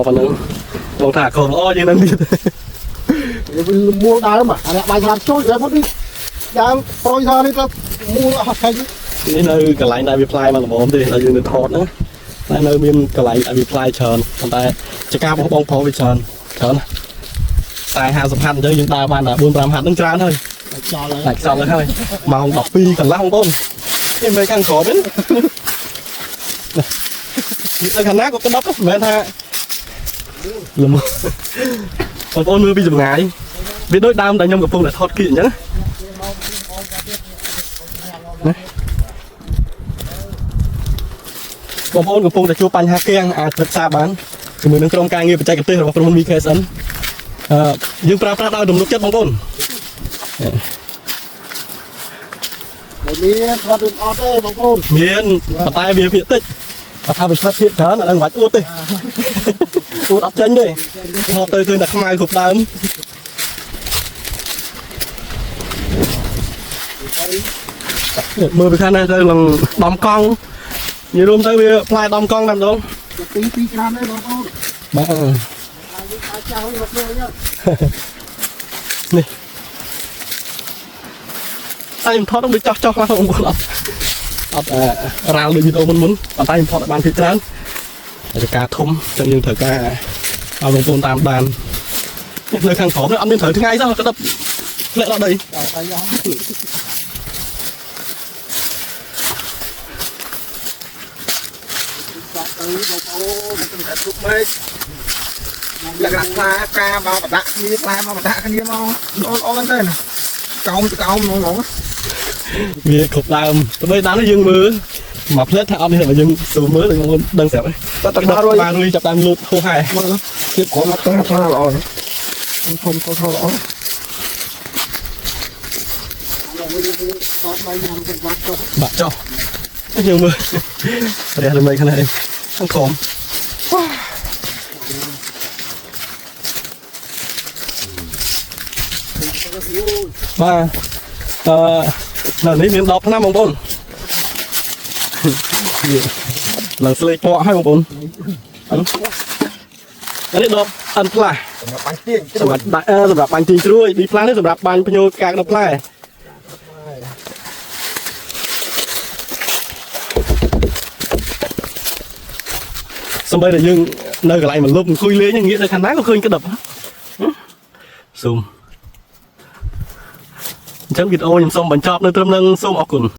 phần nữa còn thả khổ lo như năng biết mua đá mà anh bài làm trôi rồi mất đi đang trôi ra đi ta mua học hànhนี่nơi cái lạnh đại bị phai mà bom thì là dùng để thọt nữa đây nơi miền cái lạnh đại bị phai trơn còn tạiจะกล้าบองพอไปเชิญตาย50,000chứ chúng ta ban đã 4-5 hạt đứng tràn thôi lạch xong rồi thôi mà không đọc phi cần lăng tôn em mấy căn khó đến cái khả năng của cái đất mẹ tha lùm còn ôn mưa bị dùm ngái biết đôi đam tại nhôngกับพวกlà thọt kiện nháបងប្អូនកំពុងតែជួបបញ្ហាគាំងអាចប្រឹក្សាបានជាមួយនឹងក្រុមការងារបច្ចេកទេសរបស់ក្រុមហ៊ុន MKSN យើងប្រើប្រាស់ដោយទំនុកចិត្តបងប្អូនមានគាត់អត់ទេបងប្អូនមានប៉ុន្តែវាភាគតិចបើថាវាស្លាប់ភាគច្រើនអានឹងមិនបាច់អួតទេអួតអត់ចេញទេថតទៅឃើញតែខ្មៅគ្រប់ដើមមើលពីខាងនេះទៅឡើងដំកង់និយាយរួមទៅវាផ្លែដំកង់តែម្ដង2ក្រាមទេបងប្អូនបាទនេះតែខ្ញុំថតទៅចោះខ្លះបងប្អូនអត់រ៉ាវដូចវីដេអូមុនប៉ុន្តែខ្ញុំថតឲ្យបានភាគច្រើនតែការធំចឹងយើងត្រូវការឲ្យបងប្អូនតាមដាននៅខាងក្រោមនេះអត់មានត្រូវថ្ងៃសោះក្តឹបធ្លាក់ដល់ដីបងប្អូនមិនត្រូវទុកមេឃលក្ខណៈផ្លែកាមកបដាក់គ្នាផ្លែមកបដាក់គ្នាមកអូនទៅកោមហ្មងវាគ្រប់ដើមទៅបីដល់យើងមើលមកផ្លែថាអត់នេះតែយើងស៊ូមើលបងប្អូនដឹងស្រាប់ហើយតែដល់បានរួយចាប់តាមលូតហូរហែទៀតគាត់មកទៅថាល្អខ្ញុំគាត់ថាល្អបាក់ចុះយើងមើលរះល្មិចខាងនេះខាងក្រោមបាទនៅនេះមាន10ឆ្នាំបងប្អូនឡើងស្លេកពកឲ្យបងប្អូនអានេះ10អិនផ្លាស់សម្រាប់បាញ់ទៀងសម្រាប់បាញ់ទីជ្រួយឌីផ្លាស់នេះសម្រាប់បាញ់ភ្ញូកាកដល់ផ្លែសំបីតែយើងនៅកន្លែងមកលុបអង្គុយលេងងាកទៅខាងណាក៏ឃើញក្តឹបស៊ូមអញ្ចឹងវីដេអូខ្ញុំសូមបញ្ចប់នៅត្រឹមនឹងសូមអរគុណ